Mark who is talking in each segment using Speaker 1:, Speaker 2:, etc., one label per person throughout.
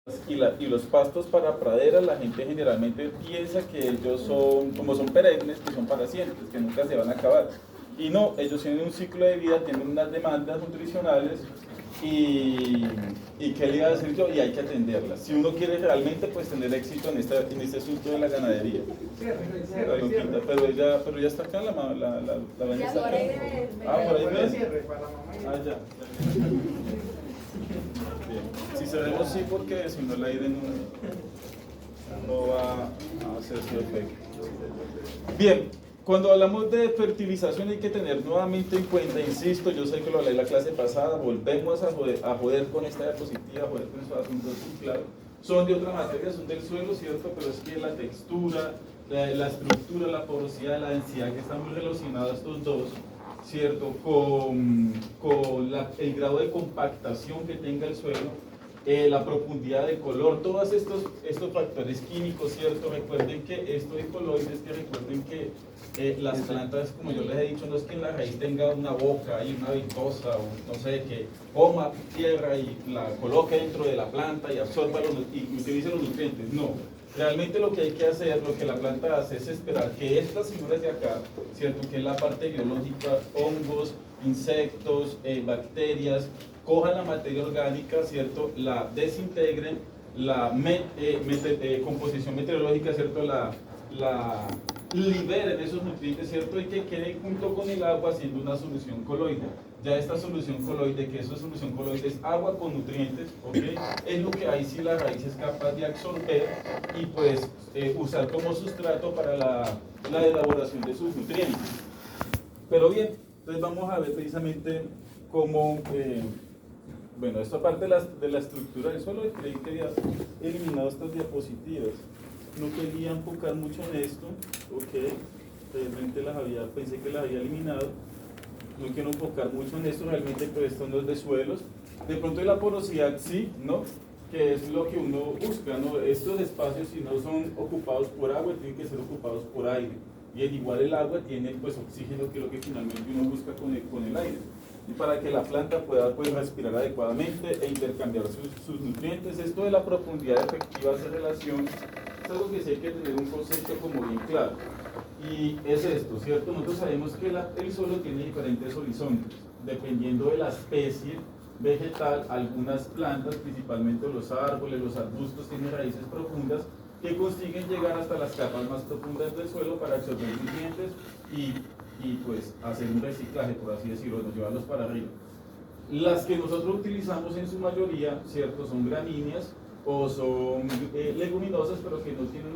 Speaker 1: Y los pastos para pradera, la gente generalmente piensa que ellos son, como son perennes, que son para siempre, que nunca se van a acabar. Y no, ellos tienen un ciclo de vida, tienen unas demandas nutricionales y ¿qué le iba a decir yo? Y hay que atenderlas. Si uno quiere realmente pues tener éxito en este asunto de la ganadería. Pero ya está acá la vaina está acá. Por ahí ves. Ya. Si cerremos sí, porque si no el aire no va a hacer su efecto. Bien, cuando hablamos de fertilización hay que tener nuevamente en cuenta, insisto, yo sé que lo hablé en la clase pasada, volvemos a joder con esta diapositiva, a joder con estos asuntos, claro. Son de otra materia, son del suelo, ¿cierto? Pero es que la textura, la estructura, la porosidad, la densidad, que están muy relacionados estos dos, ¿cierto? Con el grado de compactación que tenga el suelo, la profundidad de color, todos estos factores químicos, ¿cierto? Recuerden que esto de coloides, que recuerden que las plantas, como yo les he dicho, no es que la raíz tenga una boca y una ventosa, o no sé, que coma tierra y la coloque dentro de la planta y absorba y utilice los nutrientes, no. Realmente lo que hay que hacer, lo que la planta hace es esperar que estas figuras de acá, ¿cierto? Que es la parte biológica, hongos, insectos, bacterias, cojan la materia orgánica, ¿cierto? La desintegren, la composición meteorológica, ¿cierto? La liberen esos nutrientes, ¿cierto? Y que queden junto con el agua haciendo una solución coloide. Ya esta solución coloide, que esa solución coloide es agua con nutrientes, ¿ok? Es lo que ahí sí la raíz es capaz de absorber y pues usar como sustrato para la elaboración de sus nutrientes. Pero bien, entonces vamos a ver precisamente cómo, bueno, esta parte de la estructura del suelo, creí que había eliminado estas diapositivas. No quería enfocar mucho en esto, ok, realmente pensé que las había eliminado. No quiero enfocar mucho en esto, realmente pues esto no es de suelos. De pronto de la porosidad sí, ¿no? Que es lo que uno busca, ¿no? Estos espacios, si no son ocupados por agua, tienen que ser ocupados por aire. Y al igual el agua tiene pues oxígeno, que es lo que finalmente uno busca con el aire. Y para que la planta pueda pues, respirar adecuadamente e intercambiar sus nutrientes. Esto de la profundidad efectiva de relación es algo que sí hay que tener un concepto como bien claro. Y es esto, ¿cierto? Nosotros sabemos que el suelo tiene diferentes horizontes, dependiendo de la especie vegetal. Algunas plantas, principalmente los árboles, los arbustos, tienen raíces profundas que consiguen llegar hasta las capas más profundas del suelo para absorber nutrientes y pues hacer un reciclaje, por así decirlo, llevarlos para arriba. Las que nosotros utilizamos en su mayoría, ¿cierto? Son gramíneas o son leguminosas, pero que no tienen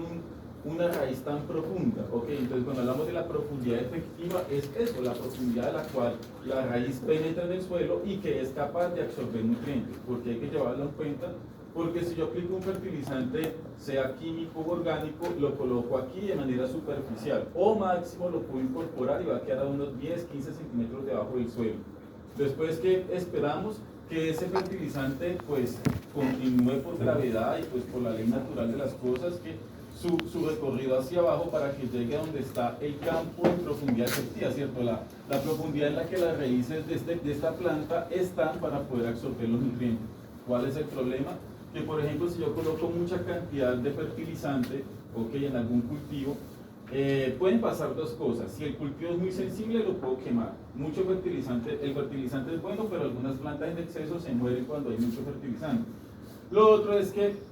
Speaker 1: una raíz tan profunda, ¿ok? Entonces cuando hablamos de la profundidad efectiva es eso, la profundidad a la cual la raíz penetra en el suelo y que es capaz de absorber nutrientes, porque hay que llevarlo en cuenta, porque si yo aplico un fertilizante, sea químico o orgánico, lo coloco aquí de manera superficial, o máximo lo puedo incorporar y va a quedar a unos 10, 15 centímetros debajo del suelo. Después que esperamos que ese fertilizante pues continúe por gravedad y pues por la ley natural de las cosas, que su recorrido hacia abajo para que llegue a donde está el campo en profundidad efectiva, ¿cierto? La profundidad en la que las raíces de esta planta están para poder absorber los nutrientes. ¿Cuál es el problema? Que por ejemplo si yo coloco mucha cantidad de fertilizante, ok, en algún cultivo, pueden pasar dos cosas. Si el cultivo es muy sensible, lo puedo quemar. Mucho fertilizante, el fertilizante es bueno, pero algunas plantas en exceso se mueren cuando hay mucho fertilizante. Lo otro es que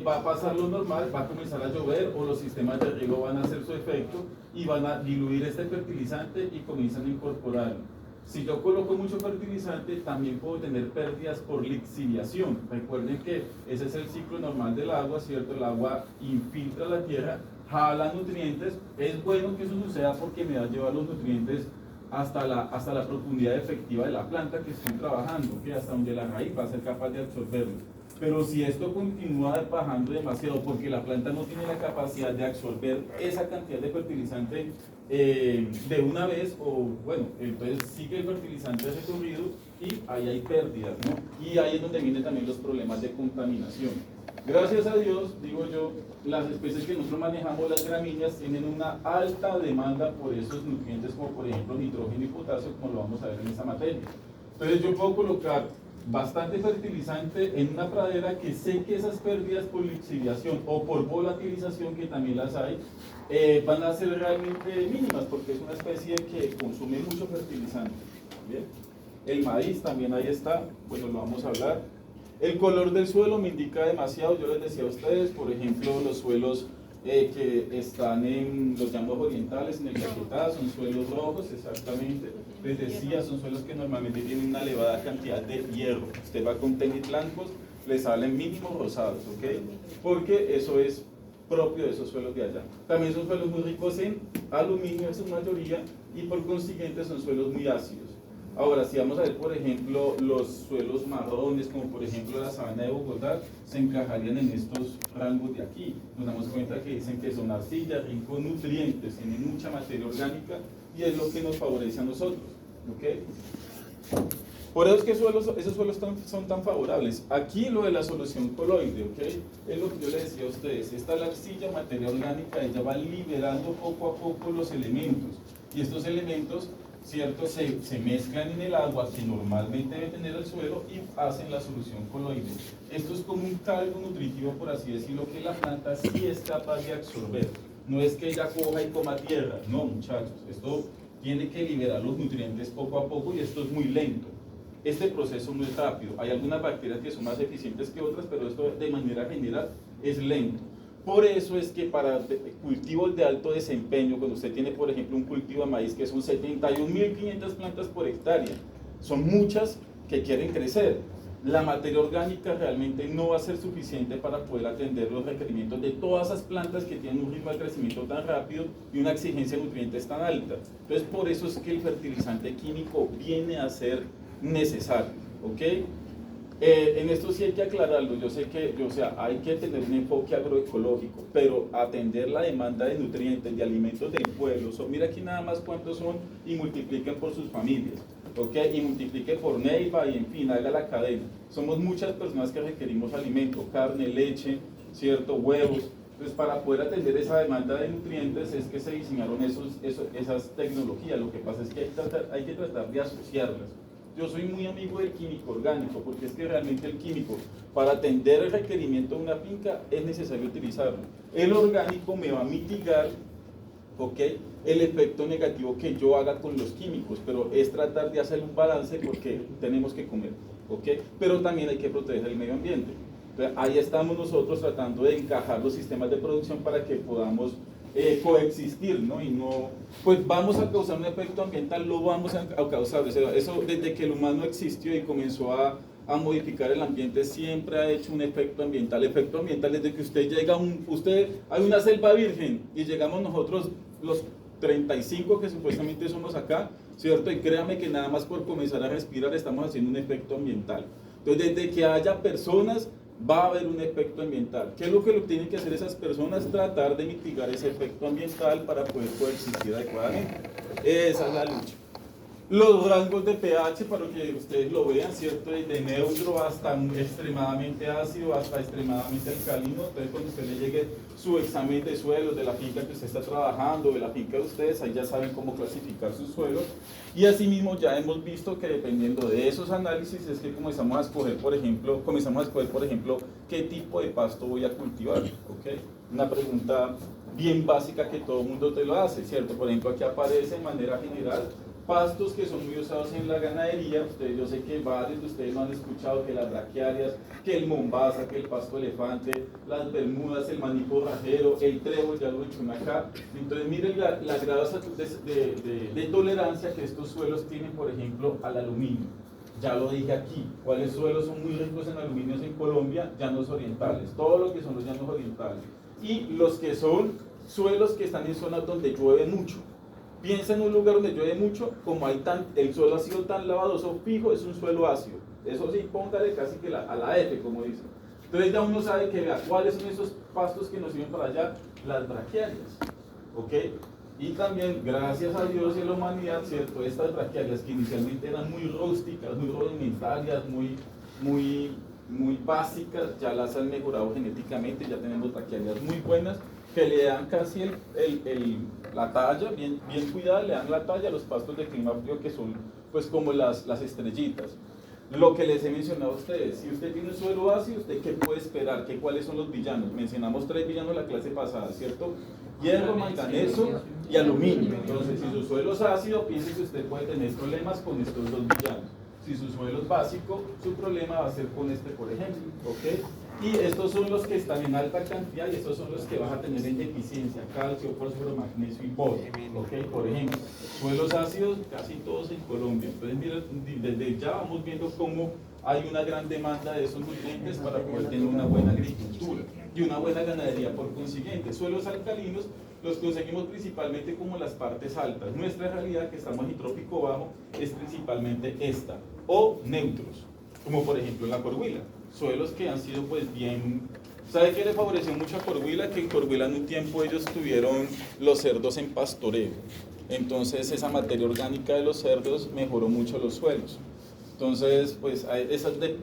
Speaker 1: va a pasar lo normal, va a comenzar a llover o los sistemas de riego van a hacer su efecto y van a diluir este fertilizante y comienzan a incorporarlo. Si yo coloco mucho fertilizante, también puedo tener pérdidas por lixiviación. Recuerden que ese es el ciclo normal del agua, ¿cierto? El agua infiltra la tierra, jala nutrientes. Es bueno que eso suceda porque me va a llevar los nutrientes hasta la profundidad efectiva de la planta que estoy trabajando, que hasta donde la raíz va a ser capaz de absorberlo. Pero si esto continúa bajando demasiado porque la planta no tiene la capacidad de absorber esa cantidad de fertilizante de una vez, o bueno, entonces sigue el fertilizante recorrido y ahí hay pérdidas, ¿no? Y ahí es donde vienen también los problemas de contaminación. Gracias a Dios, digo yo, las especies que nosotros manejamos, las gramíneas, tienen una alta demanda por esos nutrientes como por ejemplo nitrógeno y potasio, como lo vamos a ver en esta materia. Entonces yo puedo colocar bastante fertilizante en una pradera que sé que esas pérdidas por lixiviación o por volatilización, que también las hay, van a ser realmente mínimas porque es una especie que consume mucho fertilizante. ¿Bien? El maíz también ahí está, bueno, lo vamos a hablar. El color del suelo me indica demasiado, yo les decía a ustedes, por ejemplo, los suelos que están en los llanos orientales, en el Caquetá, son suelos rojos, exactamente. Les decía, son suelos que normalmente tienen una elevada cantidad de hierro. Usted va con tenis blancos, le salen mínimos rosados, ¿ok? Porque eso es propio de esos suelos de allá. También son suelos muy ricos en aluminio en su mayoría y por consiguiente son suelos muy ácidos. Ahora, si vamos a ver, por ejemplo, los suelos marrones, como por ejemplo la sabana de Bogotá, se encajarían en estos rangos de aquí. Nos damos cuenta que dicen que son arcillas, ricos en nutrientes, tienen mucha materia orgánica y es lo que nos favorece a nosotros. ¿Ok? Por eso es que esos suelos son tan favorables. Aquí lo de la solución coloide, ¿ok? Es lo que yo les decía a ustedes. Esta es la arcilla, materia orgánica, ella va liberando poco a poco los elementos. Y estos elementos, ¿cierto?, se mezclan en el agua que normalmente debe tener el suelo y hacen la solución coloide. Esto es como un caldo nutritivo, por así decirlo, que la planta sí es capaz de absorber. No es que ella coja y coma tierra, no, muchachos. Esto tiene que liberar los nutrientes poco a poco y esto es muy lento. Este proceso no es rápido. Hay algunas bacterias que son más eficientes que otras, pero esto de manera general es lento. Por eso es que para cultivos de alto desempeño, cuando usted tiene, por ejemplo, un cultivo de maíz que son 71.500 plantas por hectárea, son muchas que quieren crecer. La materia orgánica realmente no va a ser suficiente para poder atender los requerimientos de todas esas plantas que tienen un ritmo de crecimiento tan rápido y una exigencia de nutrientes tan alta. Entonces, por eso es que el fertilizante químico viene a ser necesario, ¿ok? En esto sí hay que aclararlo. Yo sé que hay que tener un enfoque agroecológico, pero atender la demanda de nutrientes, de alimentos del pueblo, mira aquí nada más cuántos son y multipliquen por sus familias, ¿ok? Y multiplique por Neiva y en fin, haga la cadena. Somos muchas personas que requerimos alimento, carne, leche, ¿cierto? Huevos. Entonces, para poder atender esa demanda de nutrientes es que se diseñaron esas tecnologías. Lo que pasa es que hay que tratar de asociarlas. Yo soy muy amigo del químico orgánico, porque es que realmente el químico, para atender el requerimiento de una finca, es necesario utilizarlo. El orgánico me va a mitigar, ¿ok?, el efecto negativo que yo haga con los químicos, pero es tratar de hacer un balance porque tenemos que comer, ¿ok? Pero también hay que proteger el medio ambiente. Entonces, ahí estamos nosotros tratando de encajar los sistemas de producción para que podamos coexistir, ¿no? Y no, pues vamos a causar un efecto ambiental, lo vamos a causar. O sea, eso desde que el humano existió y comenzó a modificar el ambiente, siempre ha hecho un efecto ambiental. Efecto ambiental desde que usted llega, hay una selva virgen y llegamos nosotros los 35 que supuestamente somos acá, ¿cierto? Y créame que nada más por comenzar a respirar estamos haciendo un efecto ambiental. Entonces, desde que haya personas, va a haber un efecto ambiental. ¿Qué es lo que tienen que hacer esas personas? Tratar de mitigar ese efecto ambiental para poder coexistir adecuadamente. Esa es la lucha. Los rangos de pH, para que ustedes lo vean, ¿cierto? Desde neutro hasta extremadamente ácido, hasta extremadamente alcalino. Entonces, cuando usted le llegue su examen de suelos de la finca que usted está trabajando, de la finca de ustedes, ahí ya saben cómo clasificar sus suelos. Y asimismo ya hemos visto que dependiendo de esos análisis es que comenzamos a escoger, por ejemplo, qué tipo de pasto voy a cultivar, ¿ok? Una pregunta bien básica que todo el mundo te lo hace, ¿cierto? Por ejemplo, aquí aparece de manera general pastos que son muy usados en la ganadería. Yo sé que varios de ustedes no han escuchado que las braquiarias, que el mombaza, que el pasto elefante, las bermudas, el maní forrajero, el trébol, ya lo he dicho acá. Entonces miren las grados de tolerancia que estos suelos tienen, por ejemplo, al aluminio. Ya lo dije aquí, cuáles suelos son muy ricos en aluminio en Colombia: llanos orientales, todo lo que son los llanos orientales. Y los que son suelos que están en zonas donde llueve mucho. Piensa en un lugar donde llueve mucho, como el suelo ha sido tan lavadoso fijo, es un suelo ácido. Eso sí, póngale casi que a la F, como dicen. Entonces ya uno sabe que vea cuáles son esos pastos que nos sirven para allá, las braquiarias, ¿ok? Y también, gracias a Dios y a la humanidad, ¿cierto? Estas braquiarias que inicialmente eran muy rústicas, muy rudimentarias, muy básicas, ya las han mejorado genéticamente, ya tenemos braquiarias muy buenas, que le dan casi la talla, bien cuidada, le dan la talla a los pastos de clima frío que son pues como las estrellitas. Lo que les he mencionado a ustedes, si usted tiene un suelo ácido, ¿usted qué puede esperar? ¿Cuáles son los villanos? Mencionamos 3 villanos la clase pasada, ¿cierto? Hierro, manganeso y aluminio. Entonces, si su suelo es ácido, piense que usted puede tener problemas con estos 2 villanos. Si su suelo es básico, su problema va a ser con este, por ejemplo, ¿ok? Y estos son los que están en alta cantidad y estos son los que vas a tener en deficiencia: calcio, fósforo, magnesio y borio, ¿ok? Por ejemplo, suelos ácidos, casi todos en Colombia. Entonces, miren, desde ya vamos viendo cómo hay una gran demanda de esos nutrientes para poder tener una buena agricultura y una buena ganadería por consiguiente. Suelos alcalinos los conseguimos principalmente como las partes altas. Nuestra realidad, que estamos en trópico bajo, es principalmente esta, o neutros, como por ejemplo la Coahuila. Suelos que han sido pues bien... ¿Sabe qué le favoreció mucho a Coahuila? Que en Coahuila en un tiempo ellos tuvieron los cerdos en pastoreo. Entonces esa materia orgánica de los cerdos mejoró mucho los suelos. Entonces, pues,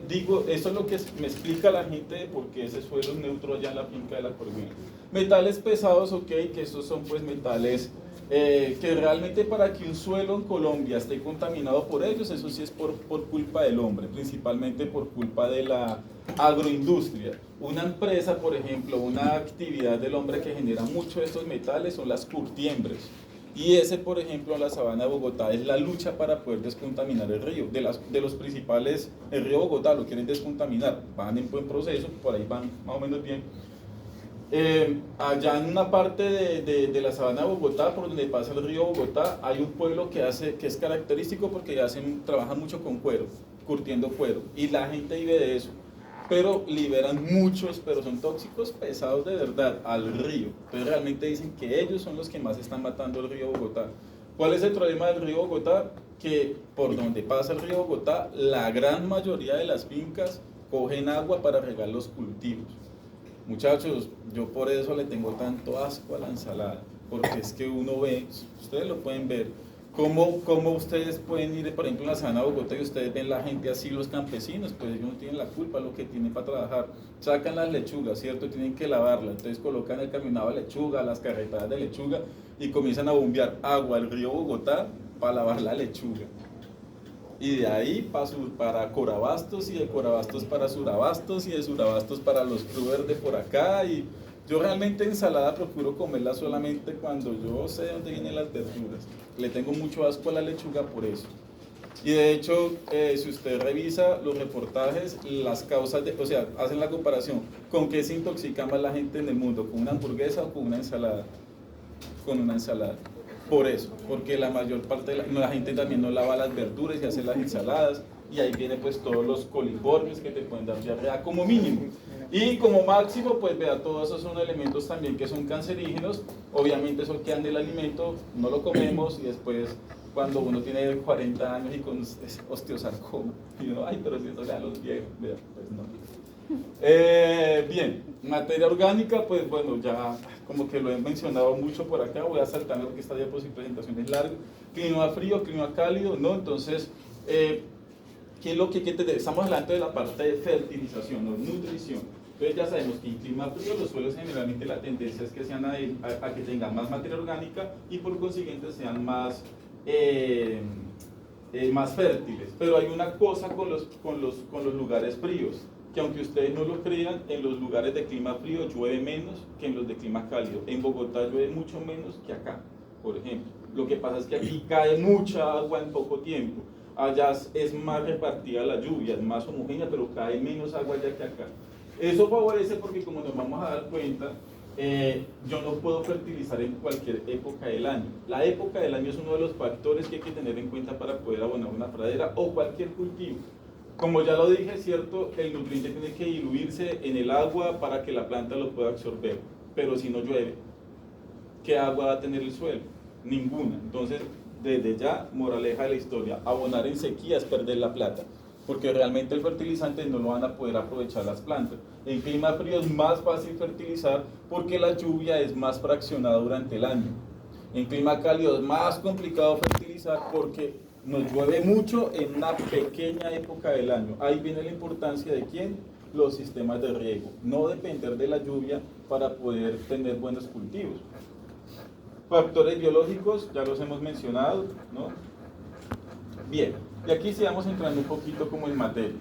Speaker 1: digo, eso es lo que me explica la gente de por qué ese suelo es neutro allá en la finca de la Coahuila. Metales pesados, ok, que estos son pues metales que realmente para que un suelo en Colombia esté contaminado por ellos, eso sí es por culpa del hombre, principalmente por culpa de la agroindustria. Una empresa, por ejemplo, una actividad del hombre que genera mucho de estos metales son las curtiembres. Y ese, por ejemplo, en la sabana de Bogotá es la lucha para poder descontaminar el río. De los principales, el río Bogotá lo quieren descontaminar, van en buen proceso, por ahí van más o menos bien. Allá en una parte de la sabana de Bogotá, por donde pasa el río Bogotá, hay un pueblo que es característico porque trabajan mucho con cuero, curtiendo cuero, y la gente vive de eso. Pero liberan muchos, pero son tóxicos pesados de verdad al río. Entonces realmente dicen que ellos son los que más están matando el río Bogotá. ¿Cuál es el problema del río Bogotá? Que por donde pasa el río Bogotá, la gran mayoría de las fincas cogen agua para regar los cultivos. Muchachos, yo por eso le tengo tanto asco a la ensalada, porque es que uno ve, ustedes lo pueden ver, cómo ustedes pueden ir, por ejemplo, en la sabana de Bogotá y ustedes ven la gente así, los campesinos, pues ellos no tienen la culpa, lo que tienen para trabajar. Sacan las lechugas, ¿cierto? Tienen que lavarlas, entonces colocan el caminado de lechuga, las carretadas de lechuga y comienzan a bombear agua al río Bogotá para lavar la lechuga. Y de ahí para Corabastos, y de Corabastos para Surabastos, y de Surabastos para los clubes de por acá. Y yo realmente ensalada procuro comerla solamente cuando yo sé de dónde vienen las verduras. Le tengo mucho asco a la lechuga por eso. Y de hecho, si usted revisa los reportajes, las causas o sea, hacen la comparación, ¿con qué se intoxica más la gente en el mundo? ¿Con una hamburguesa o con una ensalada? Con una ensalada. Por eso, porque la mayor parte de la gente también no lava las verduras y hace las ensaladas, y ahí vienen pues todos los coliformes que te pueden dar diarrea como mínimo. Y como máximo, pues vea, todos esos son elementos también que son cancerígenos. Obviamente eso queda en el alimento, no lo comemos, y después cuando uno tiene 40 años y con osteosarcoma, y uno, ay, pero si eso le da a los viejos, vea, pues no. Bien, materia orgánica, pues bueno, ya como que lo he mencionado mucho por acá, voy a saltarme porque esta presentación es larga. Clima frío, clima cálido, ¿no? Entonces, ¿qué es lo que hay que entender? Estamos hablando de la parte de fertilización o nutrición. Entonces ya sabemos que en clima frío los suelos generalmente la tendencia es que sean a que tengan más materia orgánica y por consiguiente sean más fértiles. Pero hay una cosa con los lugares fríos, que aunque ustedes no lo crean, en los lugares de clima frío llueve menos que en los de clima cálido. En Bogotá llueve mucho menos que acá, por ejemplo. Lo que pasa es que aquí cae mucha agua en poco tiempo. Allá es más repartida la lluvia, es más homogénea, pero cae menos agua allá que acá. Eso favorece porque, como nos vamos a dar cuenta, yo no puedo fertilizar en cualquier época del año. La época del año es uno de los factores que hay que tener en cuenta para poder abonar una pradera o cualquier cultivo. Como ya lo dije, cierto, el nutriente tiene que diluirse en el agua para que la planta lo pueda absorber. Pero si no llueve, ¿qué agua va a tener el suelo? Ninguna. Entonces, desde ya, moraleja de la historia, abonar en sequía es perder la plata, porque realmente el fertilizante no lo van a poder aprovechar las plantas. En clima frío es más fácil fertilizar porque la lluvia es más fraccionada durante el año. En clima cálido es más complicado fertilizar porque nos llueve mucho en una pequeña época del año. Ahí viene la importancia de ¿quién? Los sistemas de riego. No depender de la lluvia para poder tener buenos cultivos. Factores biológicos, ya los hemos mencionado, ¿no? Bien, y aquí sí vamos entrando un poquito como en materia.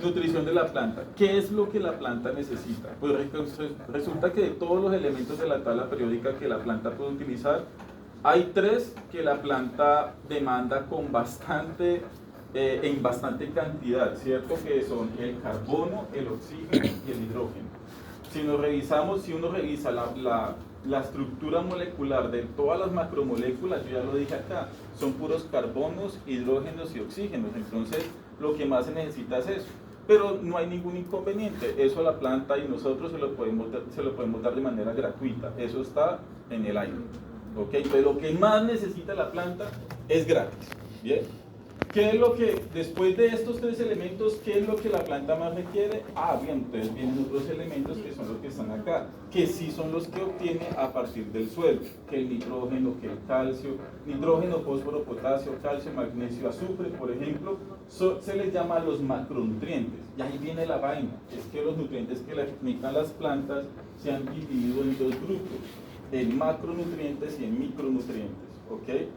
Speaker 1: Nutrición de la planta. ¿Qué es lo que la planta necesita? Pues resulta que de todos los elementos de la tabla periódica que la planta puede utilizar, hay 3 que la planta demanda con en bastante cantidad, ¿cierto? Que son el carbono, el oxígeno y el hidrógeno. Si uno revisa la estructura molecular de todas las macromoléculas, yo ya lo dije acá, son puros carbonos, hidrógenos y oxígenos. Entonces, lo que más se necesita es eso. Pero no hay ningún inconveniente, eso a la planta y nosotros se lo podemos dar de manera gratuita, eso está en el aire. ¿Ok? Entonces lo que más necesita la planta es gratis. ¿Bien? ¿Qué es lo que, después de estos 3 elementos, qué es lo que la planta más requiere? Bien, entonces vienen otros elementos que son los que están acá, que sí son los que obtiene a partir del suelo, que el nitrógeno, que el calcio, nitrógeno, fósforo, potasio, calcio, magnesio, azufre, por ejemplo, se les llama los macronutrientes. Y ahí viene la vaina, es que los nutrientes que le necesitan las plantas se han dividido en 2 grupos, en macronutrientes y en micronutrientes, ¿ok?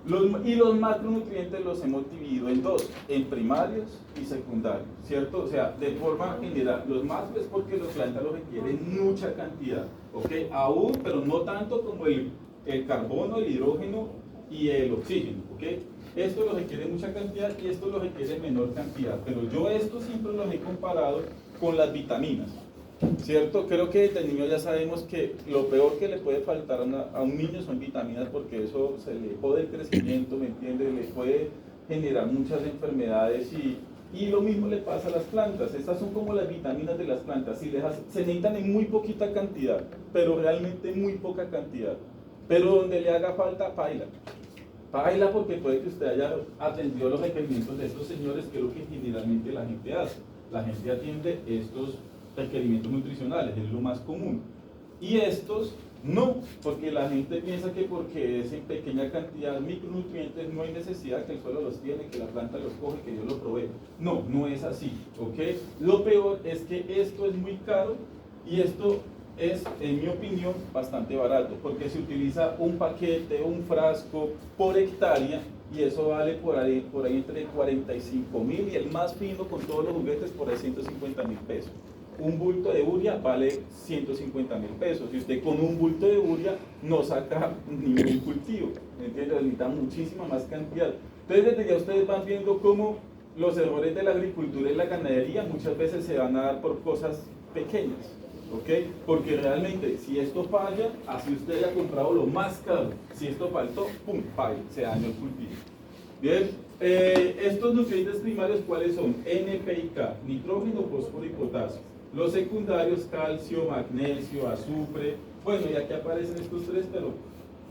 Speaker 1: Los macronutrientes los hemos dividido en 2, en primarios y secundarios, ¿cierto? O sea, de forma general, los macros es porque las plantas lo requieren mucha cantidad, ¿ok? Aún, pero no tanto como el carbono, el hidrógeno y el oxígeno, ¿ok? Esto lo requiere mucha cantidad y esto lo requiere menor cantidad, pero yo esto siempre los he comparado con las vitaminas. ¿Cierto? Creo que desde niño ya sabemos que lo peor que le puede faltar a un niño son vitaminas, porque eso se le jode el crecimiento, ¿me entiendes? Le puede generar muchas enfermedades y lo mismo le pasa a las plantas. Estas son como las vitaminas de las plantas, se necesitan en muy poquita cantidad, pero realmente muy poca cantidad. Pero donde le haga falta, paila. Paila porque puede que usted haya atendido los requerimientos de estos señores, que es lo que generalmente la gente hace. La gente atiende estos requerimientos nutricionales, es lo más común. Y estos no, porque la gente piensa que porque es en pequeña cantidad micronutrientes no hay necesidad, que el suelo los tiene, que la planta los coge, que Dios los provee. No, no es así, ¿ok? Lo peor es que esto es muy caro y esto es, en mi opinión, bastante barato, porque se utiliza un paquete, un frasco por hectárea, y eso vale por ahí entre 45.000 y el más fino con todos los juguetes por ahí 150.000 pesos. Un bulto de urea vale 150.000 pesos. Y usted con un bulto de urea no saca ningún cultivo, ¿entiendes? Necesita muchísima más cantidad. Entonces, desde ya ustedes van viendo cómo los errores de la agricultura y la ganadería muchas veces se van a dar por cosas pequeñas, ¿ok? Porque realmente, si esto falla, así usted haya comprado lo más caro, si esto faltó, ¡pum!, falla, se dañó el cultivo. Bien, estos nutrientes primarios, ¿cuáles son? N, P y K, nitrógeno, fósforo y potasio. Los secundarios, calcio, magnesio, azufre. Bueno, y aquí aparecen estos 3, pero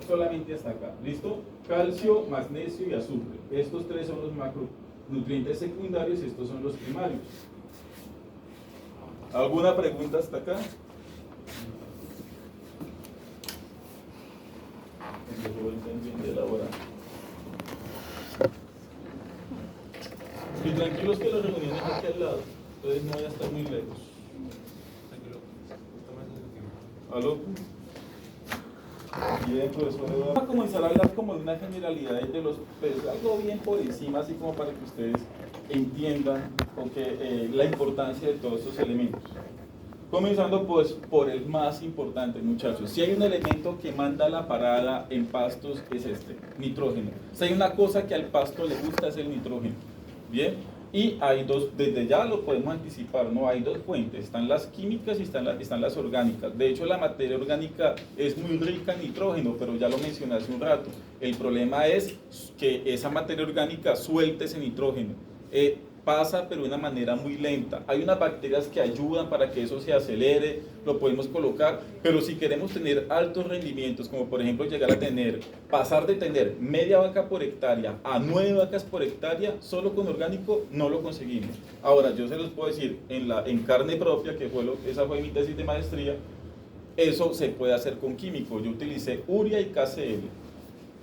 Speaker 1: solamente hasta acá. ¿Listo? Calcio, magnesio y azufre. Estos 3 son los macronutrientes secundarios y estos son los primarios. ¿Alguna pregunta hasta acá? Y tranquilos que la reunión es aquí al lado, entonces no voy a estar muy lejos. ¿Aló? Bien, profesor. Vamos a comenzar a hablar como de una generalidad de los, pues, algo bien por encima, así como para que ustedes entiendan la importancia de todos estos elementos. Comenzando pues por el más importante, muchachos. Si hay un elemento que manda la parada en pastos, es este, nitrógeno. Si hay una cosa que al pasto le gusta, es el nitrógeno. Bien, y hay 2, desde ya lo podemos anticipar, ¿no? Hay 2 fuentes, están las químicas y están las orgánicas. De hecho, la materia orgánica es muy rica en nitrógeno, pero ya lo mencioné hace un rato. El problema es que esa materia orgánica suelte ese nitrógeno. Pasa, pero de una manera muy lenta. Hay unas bacterias que ayudan para que eso se acelere, lo podemos colocar, pero si queremos tener altos rendimientos, como por ejemplo pasar de tener media vaca por hectárea a 9 vacas por hectárea, solo con orgánico no lo conseguimos. Ahora, yo se los puedo decir, en carne propia, esa fue mi tesis de maestría, eso se puede hacer con químico. Yo utilicé urea y KCl.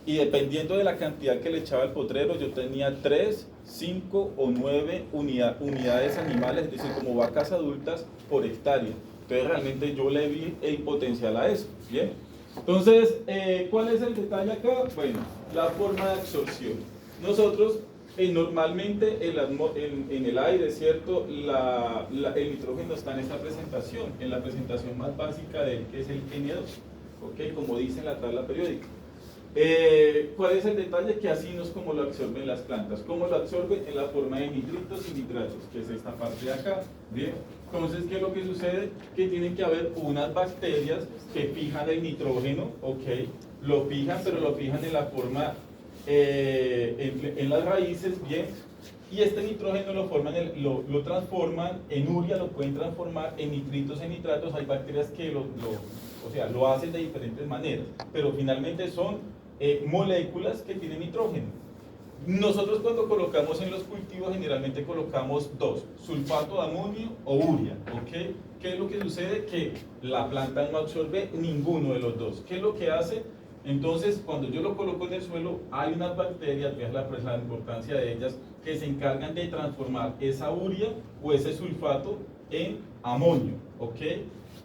Speaker 1: Y dependiendo de la cantidad que le echaba al potrero, yo tenía 3, 5 o 9 unidades animales, es decir, como vacas adultas por hectárea. Entonces realmente yo le vi el potencial a eso. Bien. Entonces, ¿cuál es el detalle acá? Bueno, la forma de absorción. Nosotros Normalmente en el aire, ¿cierto? El nitrógeno está en esta presentación, en la presentación más básica de él, que es el N2, ¿ok? Como dice en la tabla periódica. ¿Cuál es el detalle? Que así no es como lo absorben las plantas. ¿Cómo lo absorben? En la forma de nitritos y nitratos, que es esta parte de acá. Bien. Entonces, ¿qué es lo que sucede? Que tienen que haber unas bacterias que fijan el nitrógeno, ¿ok? Lo fijan, pero lo fijan en la forma, en las raíces, bien. Y este nitrógeno lo transforman en urea, lo pueden transformar en nitritos, en nitratos. Hay bacterias que lo hacen de diferentes maneras, pero finalmente son moléculas que tienen nitrógeno. Nosotros cuando colocamos en los cultivos generalmente colocamos dos, sulfato de amonio o urea, ¿ok? ¿Qué es lo que sucede? Que la planta no absorbe ninguno de los dos. ¿Qué es lo que hace? Entonces, cuando yo lo coloco en el suelo, hay unas bacterias, que es la importancia de ellas, que se encargan de transformar esa urea o ese sulfato en amonio, ¿ok?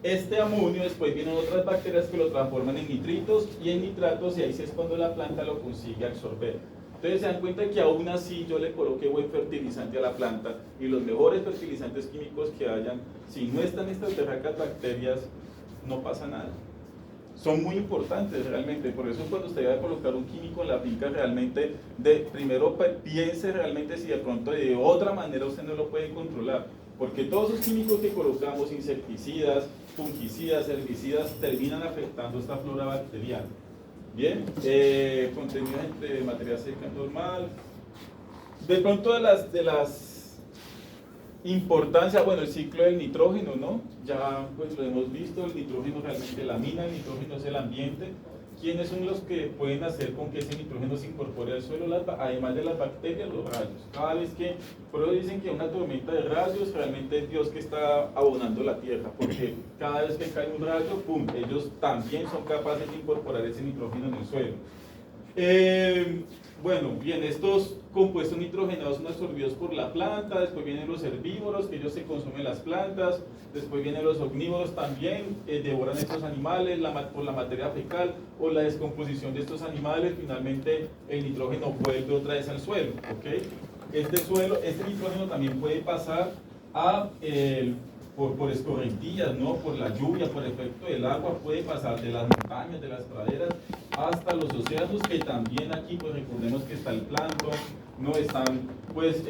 Speaker 1: Este amonio después vienen otras bacterias que lo transforman en nitritos y en nitratos, y ahí sí es cuando la planta lo consigue absorber. Entonces se dan cuenta que aún así yo le coloqué buen fertilizante a la planta, y los mejores fertilizantes químicos que hayan, si no están estas berracas bacterias, no pasa nada. Son muy importantes realmente, por eso cuando usted va a colocar un químico en la finca, realmente primero piense realmente si de pronto de otra manera usted no lo puede controlar, porque todos esos químicos que colocamos, insecticidas, fungicidas, herbicidas, terminan afectando esta flora bacteriana. Bien, contenido de materia seca normal. De pronto de las importancias, bueno, el ciclo del nitrógeno, ¿no? Ya pues lo hemos visto, el nitrógeno realmente lamina, el nitrógeno es el ambiente. ¿Quiénes son los que pueden hacer con que ese nitrógeno se incorpore al suelo? Además de las bacterias, los rayos. Cada vez que, por eso dicen que una tormenta de rayos, realmente es Dios que está abonando la tierra, porque cada vez que cae un rayo, ¡pum!, ellos también son capaces de incorporar ese nitrógeno en el suelo. Bueno, bien, estos compuestos nitrogenados son absorbidos por la planta, después vienen los herbívoros, que ellos se consumen las plantas, después vienen los omnívoros también, devoran estos animales por la materia fecal o la descomposición de estos animales. Finalmente el nitrógeno vuelve otra vez al suelo, ¿ok? Este nitrógeno también puede pasar por escorrentías, ¿no? Por la lluvia, por efecto del agua, puede pasar de las montañas, de las praderas, hasta los océanos, que también aquí, pues recordemos que está el plancton, ¿no? Están, pues,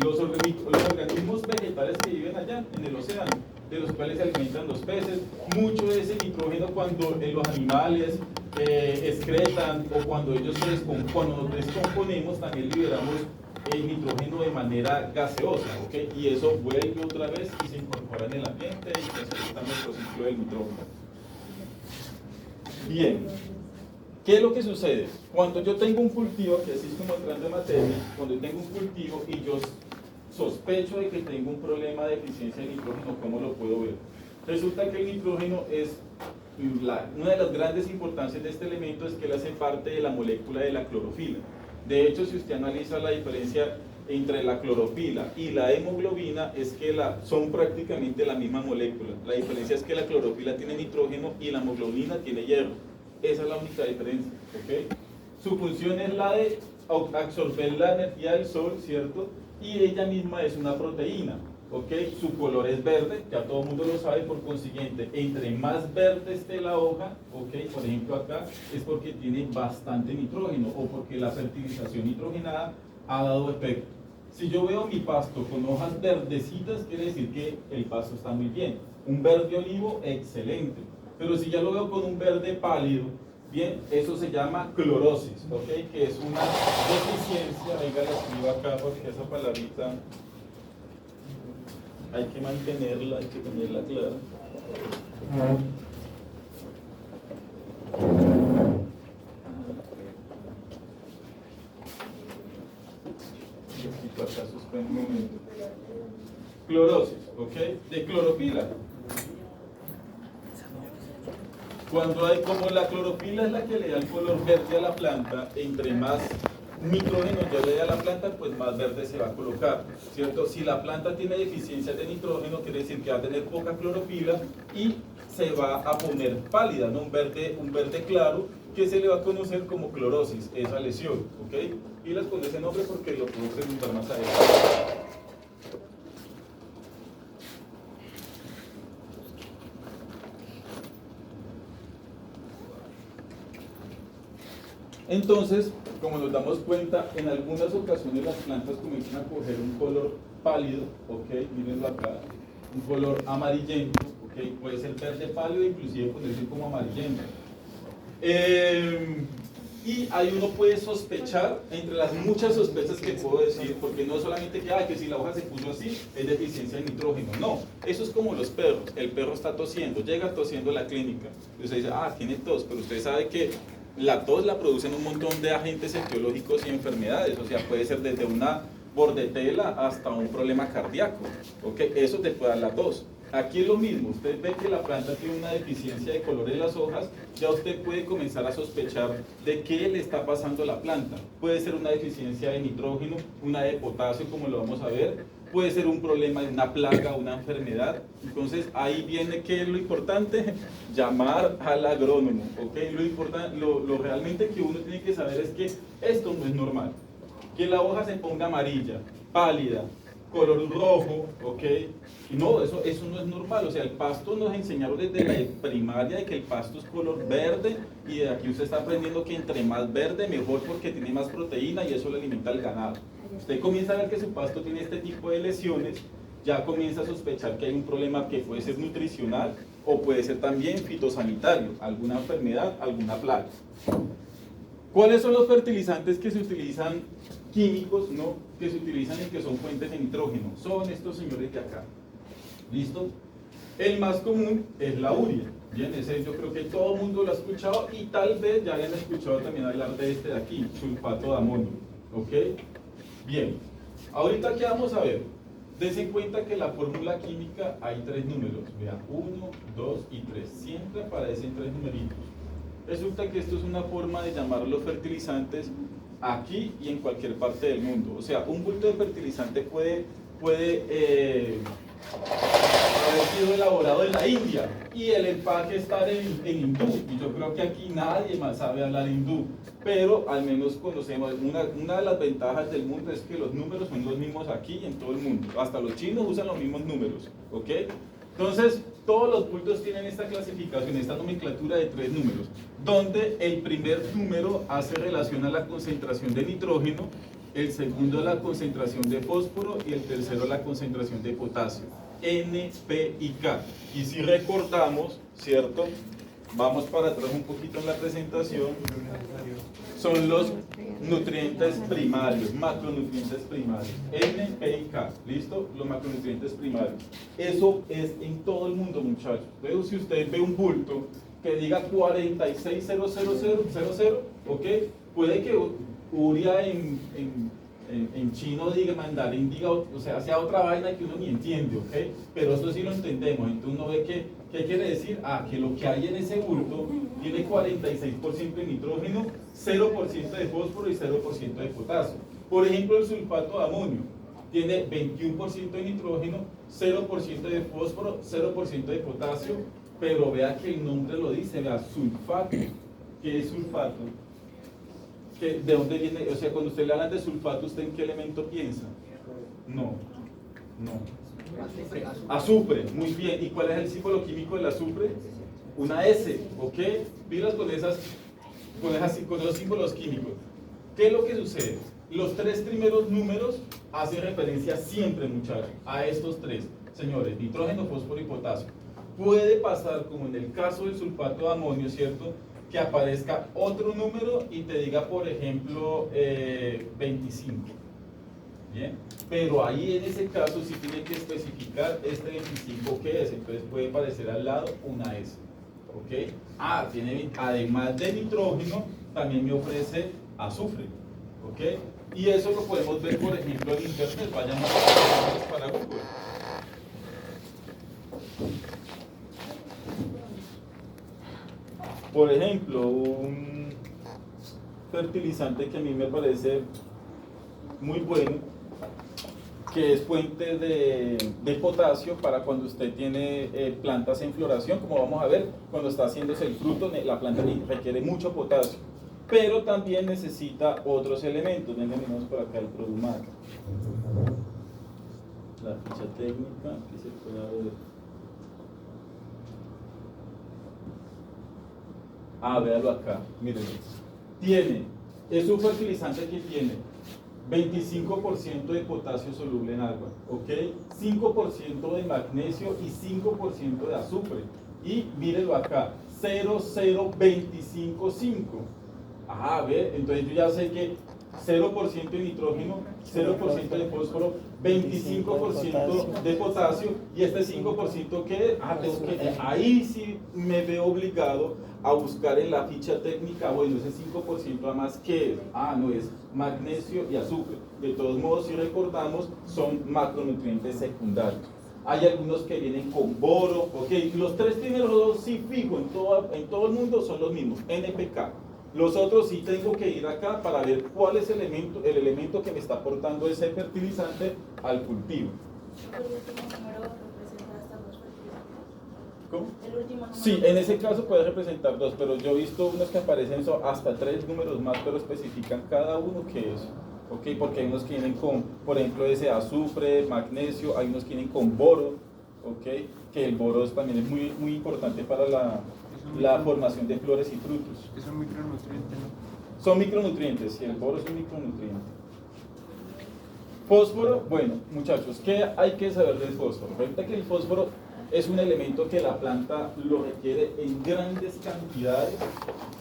Speaker 1: los organismos vegetales que viven allá, en el océano, de los cuales se alimentan los peces. Mucho de ese nitrógeno, cuando los animales excretan, o cuando cuando nos descomponemos, también liberamos el nitrógeno de manera gaseosa, ¿ok? Y eso vuelve otra vez y se incorpora en el ambiente, y así está nuestro ciclo del nitrógeno. Bien, ¿qué es lo que sucede? Cuando yo tengo un cultivo, que así es como entrando en materia, cuando yo tengo un cultivo y yo sospecho de que tengo un problema de deficiencia de nitrógeno, ¿cómo lo puedo ver? Resulta que el nitrógeno es una de las grandes importancias de este elemento, es que él hace parte de la molécula de la clorofila. De hecho, si usted analiza la diferencia entre la clorofila y la hemoglobina, es que son prácticamente la misma molécula. La diferencia es que la clorofila tiene nitrógeno y la hemoglobina tiene hierro. Esa es la única diferencia, ¿ok? Su función es la de absorber la energía del sol, ¿cierto? Y ella misma es una proteína, ¿ok? Su color es verde, ya todo el mundo lo sabe, por consiguiente, entre más verde esté la hoja, ¿ok? Por ejemplo acá, es porque tiene bastante nitrógeno, o porque la fertilización nitrogenada ha dado efecto. Si yo veo mi pasto con hojas verdecitas, quiere decir que el pasto está muy bien. Un verde olivo, excelente. Pero si ya lo veo con un verde pálido, bien, eso se llama clorosis, ¿ok? Que es una deficiencia. Venga, la escribo acá porque esa palabrita hay que mantenerla, hay que tenerla clara. Acá suspendo un momento. Clorosis, ¿ok? De clorofila. Cuando hay, como la clorofila es la que le da el color verde a la planta, entre más nitrógeno yo le dé a la planta, pues más verde se va a colocar, ¿cierto? Si la planta tiene deficiencia de nitrógeno, quiere decir que va a tener poca clorofila y se va a poner pálida, ¿no? Un verde claro que se le va a conocer como clorosis, esa lesión, ¿ok? Pilas con ese nombre porque lo puedo preguntar más adelante. Entonces, como nos damos cuenta, en algunas ocasiones las plantas comienzan a coger un color pálido, ¿ok? Mírenlo acá, un color amarillento, ¿ok? Puede ser verde pálido, inclusive ponerse como amarillento. Y ahí uno puede sospechar, entre las muchas sospechas que puedo decir, porque no solamente que si la hoja se puso así, es deficiencia de nitrógeno, no, eso es como los perros, el perro está tosiendo, llega tosiendo a la clínica, y usted dice, tiene tos, pero usted sabe que la tos la producen un montón de agentes etiológicos y enfermedades, o sea, puede ser desde una bordetela hasta un problema cardíaco, ¿ok? Eso te puede dar la tos. Aquí es lo mismo, usted ve que la planta tiene una deficiencia de color en las hojas, ya usted puede comenzar a sospechar de qué le está pasando a la planta. Puede ser una deficiencia de nitrógeno, una de potasio, como lo vamos a ver, puede ser un problema de una plaga, una enfermedad. Entonces ahí viene que es lo importante, llamar al agrónomo, ¿ok? Lo realmente que uno tiene que saber es que esto no es normal, que la hoja se ponga amarilla, pálida, color rojo, ¿ok? No, eso no es normal, o sea, el pasto nos enseñaron desde la primaria de que el pasto es color verde y de aquí usted está aprendiendo que entre más verde mejor porque tiene más proteína y eso le alimenta al ganado. Usted comienza a ver que su pasto tiene este tipo de lesiones, ya comienza a sospechar que hay un problema que puede ser nutricional o puede ser también fitosanitario, alguna enfermedad, alguna plaga. ¿Cuáles son los fertilizantes que se utilizan químicos, no? Que se utilizan y que son fuentes de nitrógeno? Son estos señores de acá. ¿Listo? El más común es la urea. Bien, ese yo creo que todo el mundo lo ha escuchado y tal vez ya hayan escuchado también hablar de este de aquí, sulfato de amonio. ¿Ok? Bien, ahorita ¿qué vamos a ver? Dense en cuenta que la fórmula química hay 3 números. Vean, 1, 2 y 3. Siempre aparecen 3 numeritos. Resulta que esto es una forma de llamar los fertilizantes aquí y en cualquier parte del mundo. O sea, un bulto de fertilizante puede haber sido elaborado en la India y el empaque estar en hindú, y yo creo que aquí nadie más sabe hablar hindú, pero al menos conocemos, una de las ventajas del mundo es que los números son los mismos aquí y en todo el mundo, hasta los chinos usan los mismos números, ¿ok? Entonces, todos los bultos tienen esta clasificación, esta nomenclatura de 3 números, donde el primer número hace relación a la concentración de nitrógeno, el segundo a la concentración de fósforo y el tercero a la concentración de potasio. N, P y K. Y si recordamos, ¿cierto? Vamos para atrás un poquito en la presentación. Son los nutrientes primarios, macronutrientes primarios. N, P y K. ¿Listo? Los macronutrientes primarios. Eso es en todo el mundo, muchachos. Entonces, si usted ve un bulto que diga 460000, ¿ok? Puede que urea en chino diga, mandarín diga, o sea, sea otra vaina que uno ni entiende, ¿ok? Pero eso sí lo entendemos. Entonces uno ve que, ¿qué quiere decir? Que lo que hay en ese bulto tiene 46% de nitrógeno, 0% de fósforo y 0% de potasio. Por ejemplo, el sulfato de amonio tiene 21% de nitrógeno, 0% de fósforo, 0% de potasio, pero vea que el nombre lo dice, vea, sulfato. ¿Qué es sulfato? ¿De dónde viene? O sea, cuando usted le habla de sulfato, ¿usted en qué elemento piensa? No. Azufre, muy bien. ¿Y cuál es el símbolo químico del azufre? Una S, ¿ok? Pilas con esos símbolos químicos. ¿Qué es lo que sucede? Los 3 primeros números hacen referencia siempre, muchachos, a estos 3, señores, nitrógeno, fósforo y potasio. Puede pasar, como en el caso del sulfato de amonio, ¿cierto?, que aparezca otro número y te diga, por ejemplo, 25. ¿Bien? Pero ahí en ese caso sí tiene que especificar este 25 qué es, entonces puede aparecer al lado una S. ¿Ok? Tiene, además de nitrógeno, también me ofrece azufre. ¿Ok? Y eso lo podemos ver, por ejemplo, en internet. Vayamos para Google. Por ejemplo, un fertilizante que a mí me parece muy bueno que es fuente de potasio para cuando usted tiene plantas en floración, como vamos a ver, cuando está haciéndose el fruto, la planta requiere mucho potasio, pero también necesita otros elementos. Venimos por acá el Produmat, la ficha técnica, que se pueda ver. Véalo acá, miren, es un fertilizante que tiene 25% de potasio soluble en agua, ¿ok? 5% de magnesio y 5% de azufre. Y mírenlo acá, 0,0255. A ver, entonces yo ya sé que 0% de nitrógeno, 0% de fósforo, 25% de potasio, y este 5% que ahí sí me veo obligado a buscar en la ficha técnica, bueno, ese 5% a más, ¿qué es? No es magnesio y azufre. De todos modos, si recordamos, son macronutrientes secundarios. Hay algunos que vienen con boro, ok, los tres primeros dos sí fijo en todo el mundo son los mismos, NPK. Los otros sí tengo que ir acá para ver cuál es el elemento que me está aportando ese fertilizante al cultivo.
Speaker 2: ¿El último número representa hasta dos fertilizantes?
Speaker 1: ¿Cómo?
Speaker 2: El último número.
Speaker 1: Sí, en ese caso puede representar dos, pero yo he visto unos que aparecen hasta 3 números más, pero especifican cada uno qué es. ¿Ok? Porque hay unos que vienen con, por ejemplo, ese azufre, magnesio, hay unos que vienen con boro, ¿ok? Que el boro también es muy, muy importante para la formación de flores y frutos.
Speaker 3: Es un micronutriente, ¿no?
Speaker 1: Son micronutrientes, sí, el boro es un micronutriente. Fósforo, bueno, muchachos, ¿qué hay que saber del fósforo? Resulta que el fósforo es un elemento que la planta lo requiere en grandes cantidades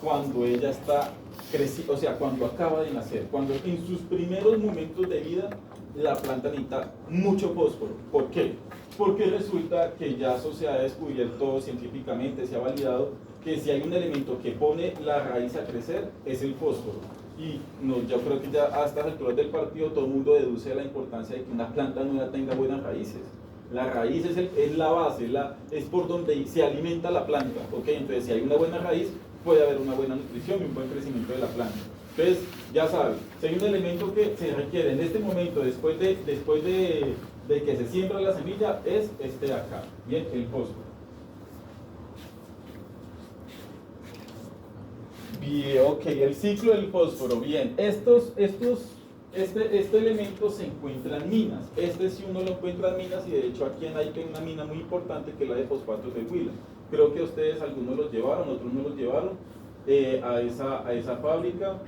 Speaker 1: cuando ella está creciendo, o sea, cuando acaba de nacer, cuando en sus primeros momentos de vida la planta necesita mucho fósforo. ¿Por qué? Porque resulta que ya eso se ha descubierto científicamente, se ha validado que si hay un elemento que pone la raíz a crecer es el fósforo. Y yo creo que ya a estas alturas del partido todo el mundo deduce la importancia de que una planta nueva tenga buenas raíces. La raíz es la base, es por donde se alimenta la planta, ¿ok? Entonces si hay una buena raíz puede haber una buena nutrición y un buen crecimiento de la planta. Entonces ya saben, si hay un elemento que se requiere en este momento después de que se siembra la semilla, es este de acá, bien, el fósforo. Bien, ok, el ciclo del fósforo, bien, este elemento se encuentra en minas. Si uno lo encuentra en minas, y de hecho aquí en Aica hay una mina muy importante que es la de fosfatos de Huila. Creo que ustedes algunos los llevaron, otros no los llevaron a esa fábrica.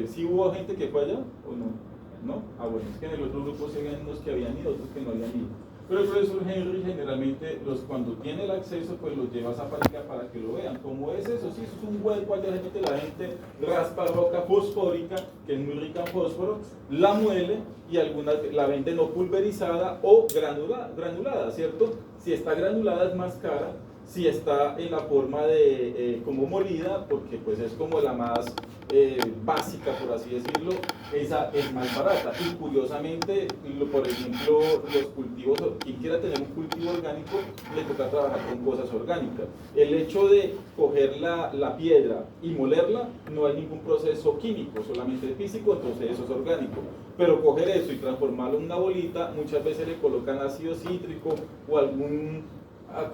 Speaker 1: ¿Sí hubo gente que fue allá o no? ¿No? Bueno, es que en el otro grupo se habían unos que habían ido, otros que no habían ido. Pero el profesor Henry generalmente cuando tiene el acceso pues los lleva a esa fábrica para que lo vean. ¿Cómo es eso? Sí, eso es un hueco, allá se mete la gente, raspa roca fosfórica, que es muy rica en fósforo, la muele y algunas la venden o pulverizada o granulada, ¿cierto? Si está granulada es más cara, si está en la forma de como molida, porque pues es como la más básica, por así decirlo, esa es más barata. Y curiosamente, por ejemplo, los cultivos, quien quiera tener un cultivo orgánico, le toca trabajar con cosas orgánicas. El hecho de coger la piedra y molerla, no hay ningún proceso químico, solamente físico, entonces eso es orgánico. Pero coger eso y transformarlo en una bolita, muchas veces le colocan ácido cítrico o algún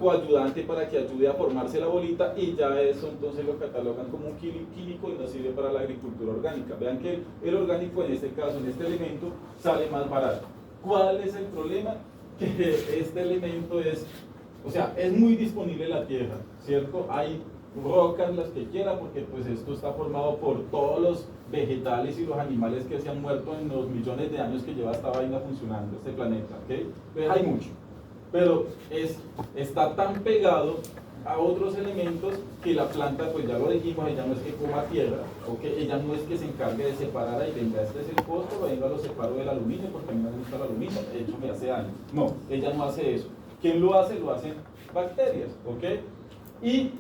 Speaker 1: coayudante para que ayude a formarse la bolita, y ya eso entonces lo catalogan como un químico y no sirve para la agricultura orgánica. Vean que el orgánico en este caso, en este elemento, sale más barato. ¿Cuál es el problema? Que este elemento es muy disponible en la tierra, ¿cierto? Hay rocas las que quiera, porque pues esto está formado por todos los vegetales y los animales que se han muerto en los millones de años que lleva esta vaina funcionando, este planeta, ¿ok? Entonces hay mucho. Pero está tan pegado a otros elementos que la planta, pues ya lo dijimos, ella no es que coma tierra, ¿okay? Ella no es que se encargue de separar ahí, venga, este es el fósforo, venga, lo separo del aluminio porque a mí me gusta el aluminio, de hecho me hace daño. No, ella no hace eso. ¿Quién lo hace? Lo hacen bacterias, ¿ok? Y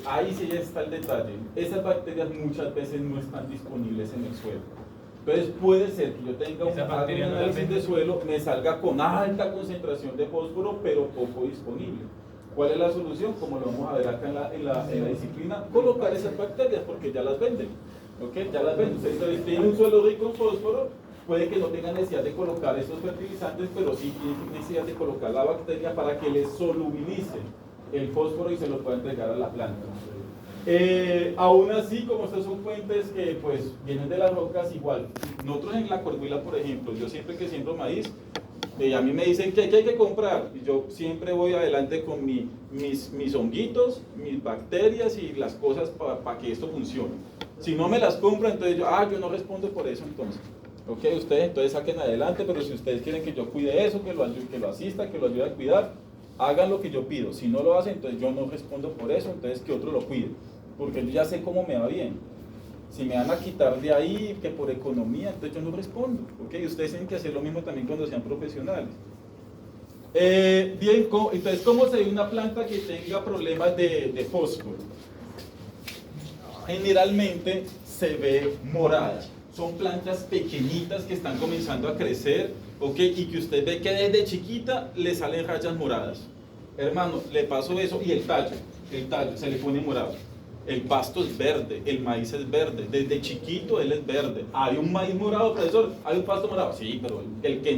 Speaker 1: ahí sí está el detalle. Esas bacterias muchas veces no están disponibles en el suelo. Entonces puede ser que yo tenga un análisis de suelo, me salga con alta concentración de fósforo, pero poco disponible. ¿Cuál es la solución? Como lo vamos a ver acá en la disciplina, colocar esas bacterias, porque ya las venden. ¿Okay? Ya las venden. Entonces tiene un suelo rico en fósforo, puede que no tenga necesidad de colocar estos fertilizantes, pero sí tiene necesidad de colocar la bacteria para que le solubilice el fósforo y se lo pueda entregar a la planta. Aún así, como estas son fuentes que pues vienen de las rocas, igual, nosotros en la Corhuila, por ejemplo, yo siempre que siembro maíz, a mí me dicen que hay que comprar, y yo siempre voy adelante con mis honguitos, mis bacterias y las cosas para que esto funcione. Si no me las compran, entonces yo no respondo por eso entonces. Ok, ustedes entonces saquen adelante, pero si ustedes quieren que yo cuide eso, que lo asista, que lo ayude a cuidar, hagan lo que yo pido. Si no lo hacen, entonces yo no respondo por eso, entonces que otro lo cuide, porque yo ya sé cómo me va bien. Si me van a quitar de ahí, que por economía, entonces yo no respondo. ¿Ok? Ustedes tienen que hacer lo mismo también cuando sean profesionales. Bien, entonces, ¿cómo se ve una planta que tenga problemas de fósforo? Generalmente se ve morada. Son plantas pequeñitas que están comenzando a crecer, ¿ok? Y que usted ve que desde chiquita le salen rayas moradas. Hermano, le pasó eso y el tallo se le pone morado. El pasto es verde, el maíz es verde, desde chiquito él es verde. ¿Hay un maíz morado, profesor? ¿Hay un pasto morado? Sí, pero el que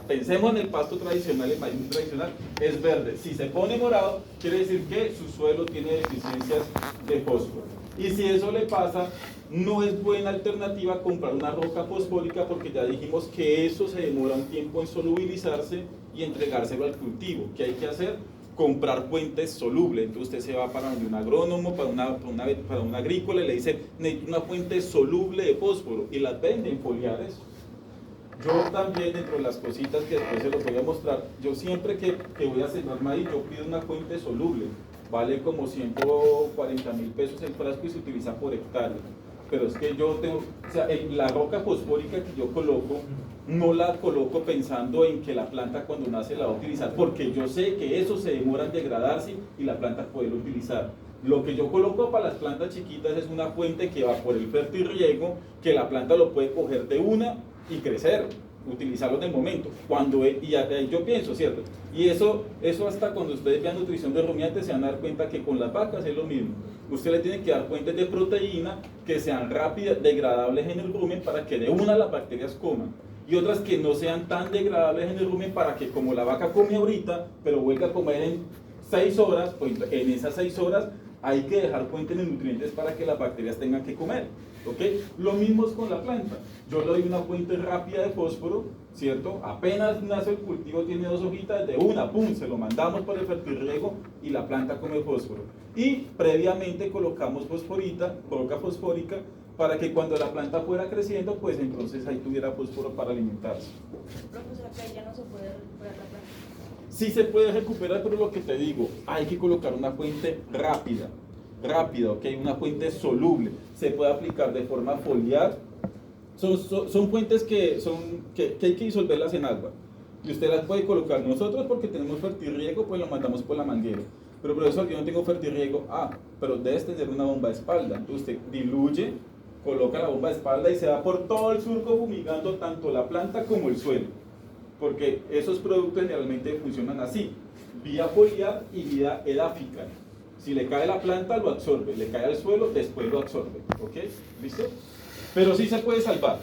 Speaker 1: pensemos en el pasto tradicional, el maíz tradicional, es verde. Si se pone morado, quiere decir que su suelo tiene deficiencias de fósforo. Y si eso le pasa, no es buena alternativa comprar una roca fosfórica porque ya dijimos que eso se demora un tiempo en solubilizarse y entregárselo al cultivo. ¿Qué hay que hacer? Comprar fuentes solubles. Entonces usted se va para donde un agrónomo, para un agrícola y le dice, necesito una fuente soluble de fósforo y las venden foliares. Yo también, dentro de las cositas que después se los voy a mostrar, yo siempre que voy a sembrar maíz, yo pido una fuente soluble. Vale como 140.000 pesos el frasco y se utiliza por hectárea. Pero es que yo tengo, o sea, la roca fosfórica que yo coloco, no la coloco pensando en que la planta cuando nace la va a utilizar, porque yo sé que eso se demora en degradarse y la planta puede utilizar. Lo que yo coloco para las plantas chiquitas es una fuente que va por el fertirriego, que la planta lo puede coger de una y crecer, utilizarlo en el momento. Yo pienso, ¿cierto? Y eso hasta cuando ustedes vean nutrición de rumiantes se van a dar cuenta que con las vacas es lo mismo. Usted le tiene que dar fuentes de proteína que sean rápidas, degradables en el rumen para que de una las bacterias coman. Y otras que no sean tan degradables en el rumen para que como la vaca come ahorita, pero vuelva a comer en 6 horas, pues en esas 6 horas hay que dejar fuentes de nutrientes para que las bacterias tengan que comer. ¿Ok? Lo mismo es con la planta. Yo le doy una fuente rápida de fósforo, ¿cierto? Apenas nace el cultivo, tiene 2 hojitas, de una, pum, se lo mandamos por el fertirriego y la planta come fósforo. Y previamente colocamos roca fosfórica, para que cuando la planta fuera creciendo, pues entonces ahí tuviera fósforo para alimentarse.
Speaker 2: Profesor, acá ya no se puede recuperar la planta.
Speaker 1: Sí se puede recuperar, pero lo que te digo, hay que colocar una fuente rápida, ¿ok? Una fuente soluble. Se puede aplicar de forma foliar. Son fuentes que hay que disolverlas en agua. Y usted las puede colocar. Nosotros, porque tenemos fertirriego, pues lo mandamos por la manguera. Pero profesor, yo no tengo fertirriego. Pero debes tener una bomba de espalda. Entonces usted diluye, coloca la bomba de espalda y se va por todo el surco fumigando tanto la planta como el suelo. Porque esos productos generalmente funcionan así: vía foliar y vía edáfica. Si le cae a la planta, lo absorbe, le cae al suelo, después lo absorbe. ¿Ok? ¿Listo? Pero sí se puede salvar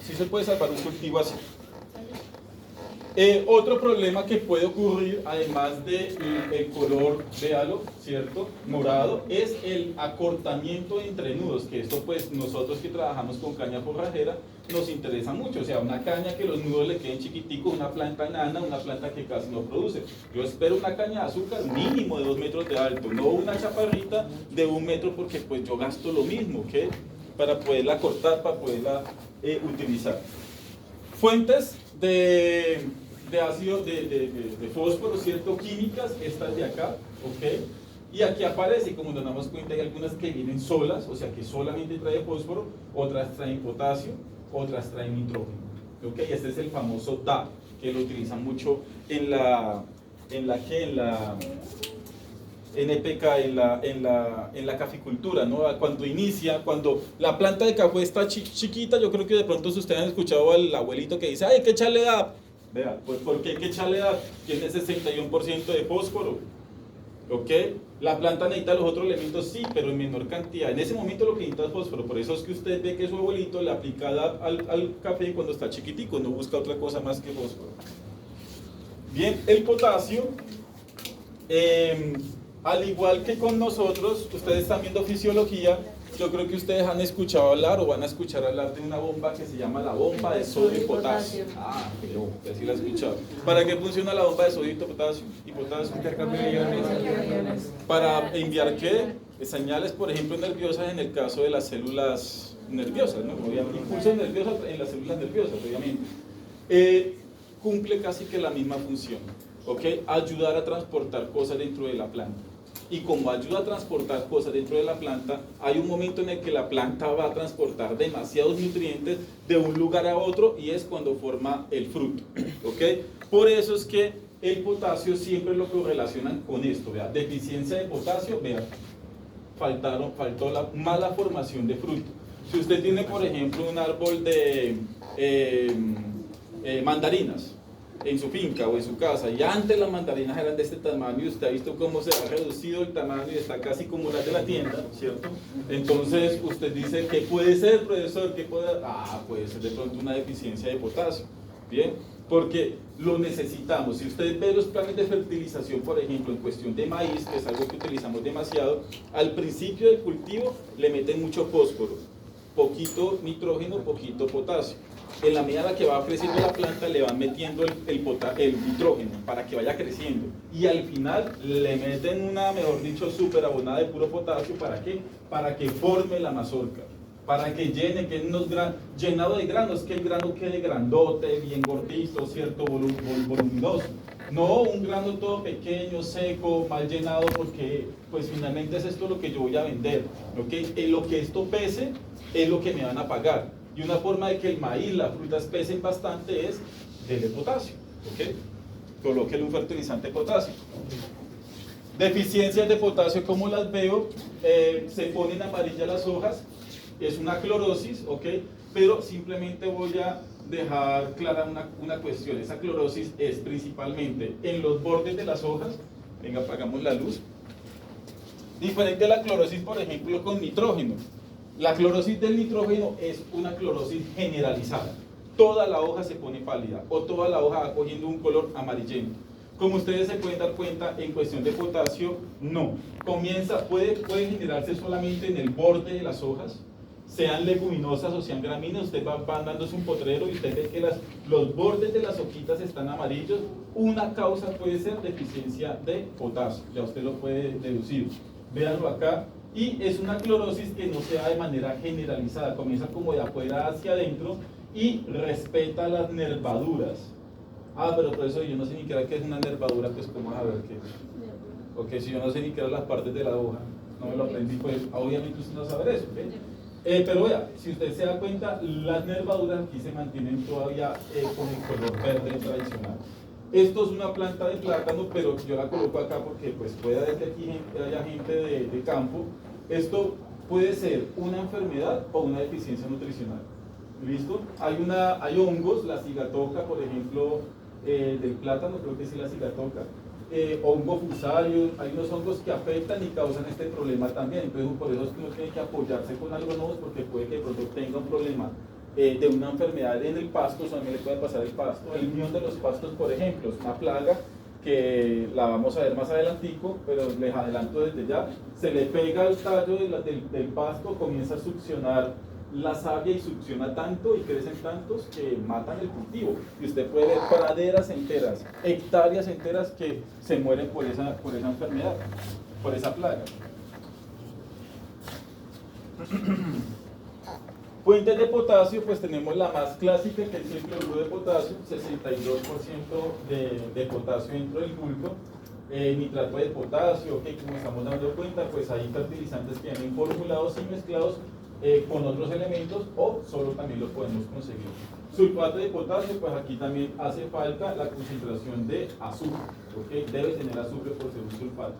Speaker 1: un cultivo así. Otro problema que puede ocurrir, además del color, véalo, ¿cierto? Morado, es el acortamiento entre nudos, que esto pues nosotros que trabajamos con caña forrajera nos interesa mucho. O sea, una caña que los nudos le queden chiquiticos, una planta enana, una planta que casi no produce. Yo espero una caña de azúcar mínimo de 2 metros de alto, no una chaparrita de 1 metro, porque pues yo gasto lo mismo, ¿ok? Para poderla cortar, para poderla utilizar. Fuentes de ácido de fósforo, ¿cierto? Químicas, estas de acá, ¿ok? Y aquí aparece, como nos damos cuenta, hay algunas que vienen solas, o sea que solamente trae fósforo, otras traen potasio, otras traen nitrógeno, ¿ok? Este es el famoso DA, que lo utilizan mucho en NPK, en la caficultura, ¿no? Cuando la planta de café está chiquita, yo creo que de pronto ustedes han escuchado al abuelito que dice, ¡ay, hay que echarle DAP! Vea, pues ¿por qué hay que echarle DAP? Tiene 61% de fósforo. ¿ok? La planta necesita los otros elementos, sí, pero en menor cantidad. En ese momento lo que necesita es fósforo, por eso es que usted ve que su abuelito le aplica al café cuando está chiquitico, no busca otra cosa más que fósforo. Bien, el potasio, al igual que con nosotros, ustedes están viendo fisiología, yo creo que ustedes han escuchado hablar o van a escuchar hablar de una bomba que se llama la bomba de sodio y potasio. Ah, pero usted sí la ha escuchado. ¿Para qué funciona la bomba de sodio y potasio? Intercambio de iones. ¿Para enviar qué? Señales, por ejemplo, nerviosas en el caso de las células nerviosas, ¿no? Obviamente, impulsos nerviosos en las células nerviosas, obviamente. Cumple casi que la misma función, ¿ok? Ayudar a transportar cosas dentro de la planta. Y como ayuda a transportar cosas dentro de la planta, hay un momento en el que la planta va a transportar demasiados nutrientes de un lugar a otro y es cuando forma el fruto, ¿ok? Por eso es que el potasio siempre lo correlacionan con esto, ¿vea? Deficiencia de potasio, vea, faltó la mala formación de fruto. Si usted tiene, por ejemplo, un árbol de mandarinas en su finca o en su casa, y antes las mandarinas eran de este tamaño y usted ha visto cómo se ha reducido el tamaño y está casi como las de la tienda, ¿cierto? Entonces usted dice, ¿qué puede ser, profesor? ¿Qué puede? Puede ser de pronto una deficiencia de potasio, ¿bien? Porque lo necesitamos. Si usted ve los planes de fertilización, por ejemplo, en cuestión de maíz, que es algo que utilizamos demasiado, al principio del cultivo le meten mucho fósforo, poquito nitrógeno, poquito potasio. En la medida en la que va creciendo la planta le van metiendo el nitrógeno para que vaya creciendo y al final le meten una, mejor dicho, súper abonada de puro potasio. ¿Para qué? Para que forme la mazorca, para que llene, que unos llenado de granos, que el grano quede grandote, bien gordito, cierto, voluminoso. No un grano todo pequeño, seco, mal llenado, porque pues finalmente es esto lo que yo voy a vender, ¿ok? Lo que esto pese es lo que me van a pagar. Y una forma de que el maíz, las frutas pesen bastante es del potasio, ¿ok? Colóquele un fertilizante de potasio. Deficiencias de potasio, ¿cómo las veo? Se ponen amarillas las hojas, es una clorosis, ¿ok? Pero simplemente voy a dejar clara una cuestión. Esa clorosis es principalmente en los bordes de las hojas. Venga, apagamos la luz. Diferente a la clorosis, por ejemplo, con nitrógeno. La clorosis del nitrógeno es una clorosis generalizada. Toda la hoja se pone pálida o toda la hoja va cogiendo un color amarillento. Como ustedes se pueden dar cuenta, en cuestión de potasio, no. Puede generarse solamente en el borde de las hojas, sean leguminosas o sean gramíneas. Usted va dándose un potrero y usted ve que los bordes de las hojitas están amarillos. Una causa puede ser deficiencia de potasio, ya usted lo puede deducir. Véanlo acá. Y es una clorosis que no se da de manera generalizada, comienza como de afuera hacia adentro y respeta las nervaduras. Pero por eso yo no sé ni siquiera qué es una nervadura, pues cómo a ver qué. Ok, si yo no sé ni siquiera las partes de la hoja, no me lo aprendí, pues obviamente usted no va a saber eso, ¿ok? Pero vea, si usted se da cuenta, las nervaduras aquí se mantienen todavía con el color verde tradicional. Esto es una planta de plátano, pero yo la coloco acá porque pues puede que aquí haya gente de campo. Esto puede ser una enfermedad o una deficiencia nutricional. ¿Listo? Hay hongos, la cigatoca, por ejemplo, del plátano, creo que sí la cigatoca, hongo fusario, hay unos hongos que afectan y causan este problema también. Entonces por eso es que uno tiene que apoyarse con agrónomos porque puede que de pronto tenga un problema de una enfermedad en el pasto, o también le puede pasar el pasto. El mión de los pastos, por ejemplo, es una plaga que la vamos a ver más adelantico, pero les adelanto desde ya. Se le pega al tallo del pasto, comienza a succionar la savia y succiona tanto y crecen tantos que matan el cultivo. Y usted puede ver praderas enteras, hectáreas enteras que se mueren por esa enfermedad, por esa plaga. Fuentes de potasio, pues tenemos la más clásica, que es el cloruro de potasio, 62% de potasio dentro del bulto. Nitrato de potasio, que como estamos dando cuenta, pues hay fertilizantes que vienen formulados y mezclados con otros elementos o solo también los podemos conseguir. Sulfato de potasio, pues aquí también hace falta la concentración de azufre, ¿ok? Debe tener azufre por ser un sulfato.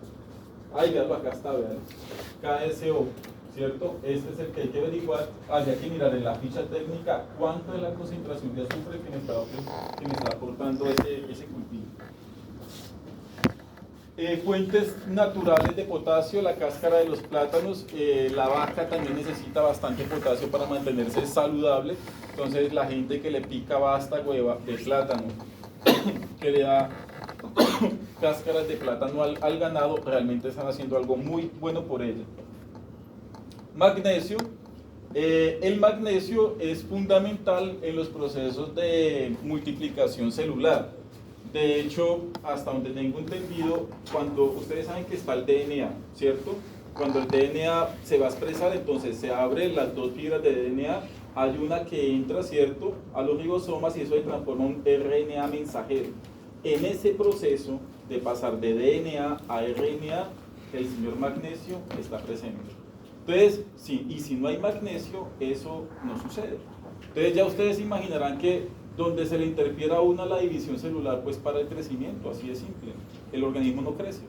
Speaker 1: Veanlo, acá está, vean, KSO. ¿Cierto? Este es el que hay que averiguar. Habría que mirar en la ficha técnica cuánto es la concentración de azufre que me está aportando ese cultivo. Fuentes naturales de potasio, la cáscara de los plátanos, la vaca también necesita bastante potasio para mantenerse saludable, entonces la gente que le pica basta hueva de plátano, que le da cáscaras de plátano al ganado, realmente están haciendo algo muy bueno por ella. Magnesio. El magnesio es fundamental en los procesos de multiplicación celular. De hecho, hasta donde tengo entendido, cuando ustedes saben que está el DNA, ¿cierto? Cuando el DNA se va a expresar, entonces se abren las dos fibras de DNA, hay una que entra, ¿cierto?, a los ribosomas y eso se transforma en un RNA mensajero. En ese proceso de pasar de DNA a RNA, el señor magnesio está presente. Entonces, si no hay magnesio, eso no sucede. Entonces ya ustedes imaginarán que donde se le interfiera a una la división celular, pues para el crecimiento, así de simple. El organismo no crece.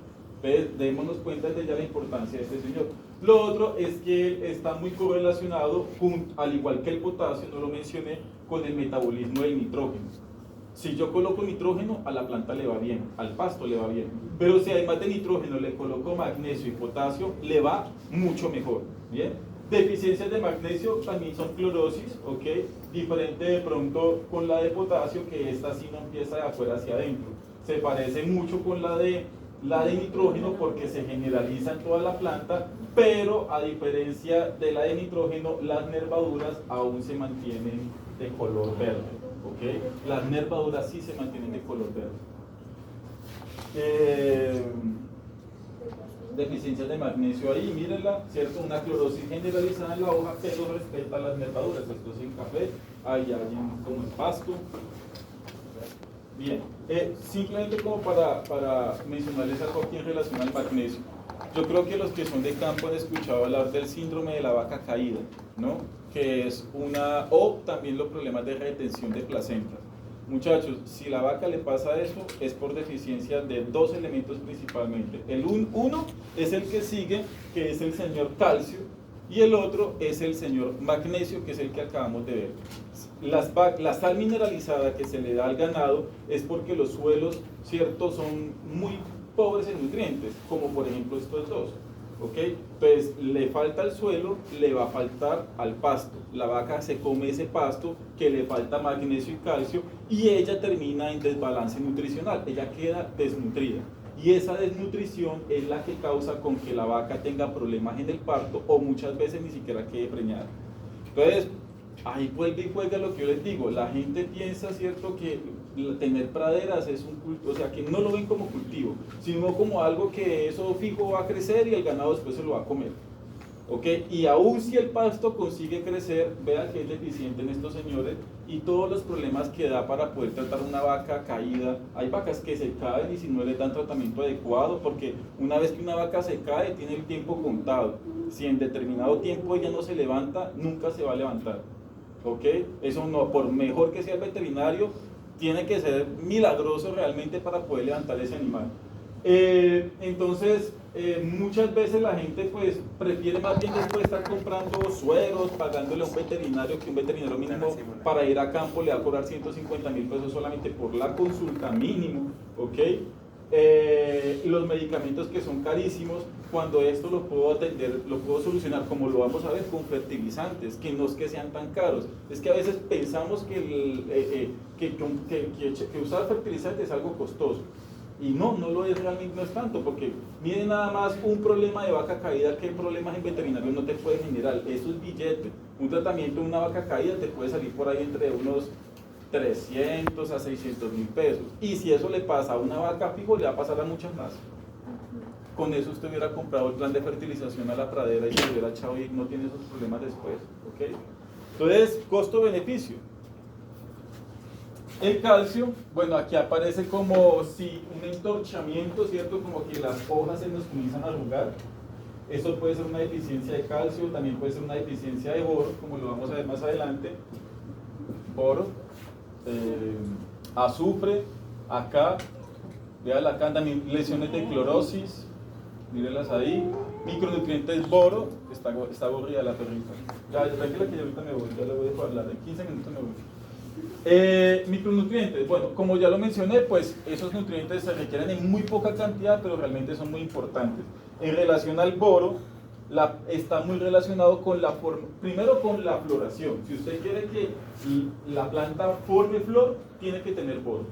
Speaker 1: Entonces, démonos cuenta de ya la importancia de este señor. Lo otro es que está muy correlacionado, al igual que el potasio, no lo mencioné, con el metabolismo del nitrógeno. Si yo coloco nitrógeno, a la planta le va bien, al pasto le va bien. Pero si además de nitrógeno le coloco magnesio y potasio, le va mucho mejor. ¿Bien? Deficiencias de magnesio también son clorosis, ¿ok? Diferente de pronto con la de potasio, que esta sí no empieza de afuera hacia adentro. Se parece mucho con la de nitrógeno porque se generaliza en toda la planta, pero a diferencia de la de nitrógeno, las nervaduras aún se mantienen de color verde, ¿ok? Las nervaduras sí se mantienen de color verde. Deficiencias de magnesio ahí, mírenla, ¿cierto? Una clorosis generalizada en la hoja, pero respecto a las nervaduras. Esto es en café, ahí como en pasto. Bien, simplemente como para mencionarles algo aquí en relación al magnesio. Yo creo que los que son de campo han escuchado hablar del síndrome de la vaca caída, ¿no? Que es o también los problemas de retención de placenta. Muchachos, si la vaca le pasa eso, es por deficiencia de dos elementos principalmente. Uno es el que sigue, que es el señor calcio, y el otro es el señor magnesio, que es el que acabamos de ver. La sal mineralizada que se le da al ganado es porque los suelos, ¿cierto?, son muy pobres en nutrientes, como por ejemplo estos dos. ¿Ok? Entonces le falta al suelo, le va a faltar al pasto. La vaca se come ese pasto que le falta magnesio y calcio y ella termina en desbalance nutricional, ella queda desnutrida. Y esa desnutrición es la que causa con que la vaca tenga problemas en el parto o muchas veces ni siquiera quede preñada. Entonces, ahí vuelve y juega lo que yo les digo. La gente piensa, ¿cierto?, que tener praderas es un cultivo, o sea, que no lo ven como cultivo, sino como algo que eso fijo va a crecer y el ganado después se lo va a comer. ¿Ok? Y aún si el pasto consigue crecer, vean que es deficiente en estos señores y todos los problemas que da para poder tratar una vaca caída. Hay vacas que se caen y si no le dan tratamiento adecuado, porque una vez que una vaca se cae, tiene el tiempo contado. Si en determinado tiempo ella no se levanta, nunca se va a levantar. ¿Ok? Eso no, por mejor que sea el veterinario, tiene que ser milagroso realmente para poder levantar ese animal. Entonces, muchas veces la gente pues prefiere más bien después estar comprando sueros, pagándole a un veterinario, que un veterinario mínimo para ir a campo le va a cobrar 150.000 pesos solamente por la consulta mínimo, ¿ok? Los medicamentos que son carísimos, cuando esto lo puedo atender, lo puedo solucionar, como lo vamos a ver, con fertilizantes, que no es que sean tan caros. Es que a veces pensamos que usar fertilizantes es algo costoso. Y no lo es realmente, no es tanto, porque miren nada más un problema de vaca caída, que problemas en veterinario no te puede generar. Eso es billete. Un tratamiento de una vaca caída te puede salir por ahí entre unos 300 a 600.000 pesos. Y si eso le pasa a una vaca fijo, le va a pasar a muchas más. Con eso usted hubiera comprado el plan de fertilización a la pradera y se hubiera echado y no tiene esos problemas después. ¿Ok? Entonces, costo-beneficio. El calcio, bueno, aquí aparece como si un entorchamiento, ¿cierto? Como que las hojas se nos comienzan a arrugar. Eso puede ser una deficiencia de calcio, también puede ser una deficiencia de boro, como lo vamos a ver más adelante. Boro, azufre, acá, vean acá también lesiones de clorosis, mírenlas ahí. Micronutrientes boro, está aburrida la perrita. Ya, tranquila que yo ahorita me voy, ya le voy a dejar hablar, en 15 minutos me voy. Micronutrientes, bueno, como ya lo mencioné, pues esos nutrientes se requieren en muy poca cantidad, pero realmente son muy importantes. En relación al boro, está muy relacionado con primero con la floración. Si usted quiere que la planta forme flor, tiene que tener boro.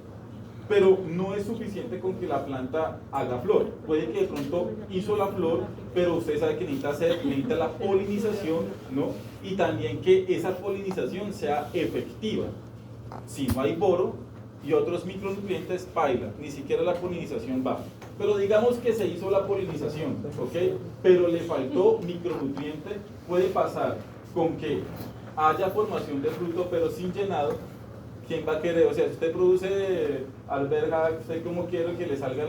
Speaker 1: Pero no es suficiente con que la planta haga flor. Puede que de pronto hizo la flor, pero usted sabe que necesita la polinización, ¿no? Y también que esa polinización sea efectiva. Si no hay boro y otros micronutrientes, paila, ni siquiera la polinización va. Pero digamos que se hizo la polinización, ¿ok? Pero le faltó micronutriente, puede pasar con que haya formación de fruto, pero sin llenado. ¿Quién va a querer? O sea, si usted produce alberja, ¿usted cómo quiere que le salgan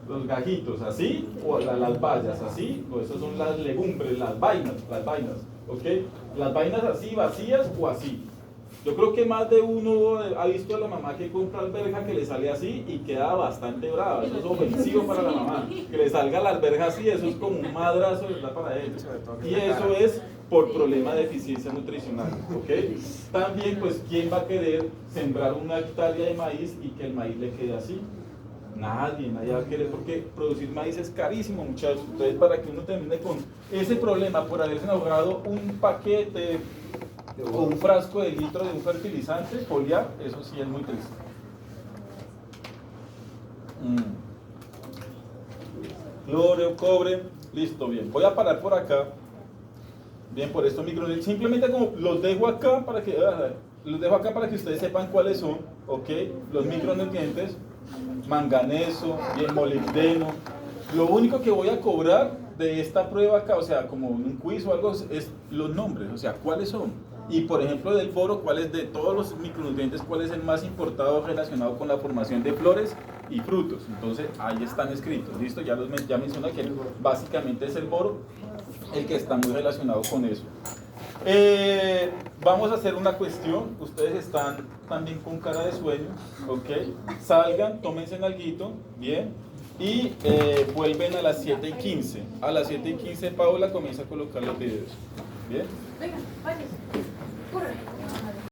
Speaker 1: los gajitos? ¿Así? ¿O las bayas? ¿Así? O esas son las legumbres, las vainas, ¿ok? Las vainas así, vacías o así. Yo creo que más de uno ha visto a la mamá que compra alberja que le sale así y queda bastante brava. Eso es ofensivo para la mamá. Que le salga la alberja así, eso es como un madrazo, ¿verdad? Para ellos. Y eso es por problema de deficiencia nutricional, ¿ok? También, pues, ¿quién va a querer sembrar una hectárea de maíz y que el maíz le quede así? Nadie va a querer, porque producir maíz es carísimo, muchachos. Entonces, para que uno termine con ese problema por haberse ahorrado un paquete o un frasco de litro de un fertilizante foliar, eso sí es muy triste. Cloro, cobre, listo, bien. Voy a parar por acá. Bien, por estos micronutrientes, simplemente como los dejo acá para que ustedes sepan cuáles son, ¿ok? Los micronutrientes, manganeso, bien, molibdeno. Lo único que voy a cobrar de esta prueba acá, o sea, como un quiz o algo, es los nombres, o sea, cuáles son. Y por ejemplo del boro, cuáles de todos los micronutrientes, cuál es el más importado relacionado con la formación de flores y frutos. Entonces ahí están escritos, listo, ya mencioné que básicamente es el boro el que está muy relacionado con eso. Vamos a hacer una cuestión. Ustedes están también con cara de sueño, ¿ok? Salgan, tómense en alguito, bien, y vuelven a las 7:15. A las 7:15 Paola comienza a colocar los videos, bien.
Speaker 2: Venga, váyase.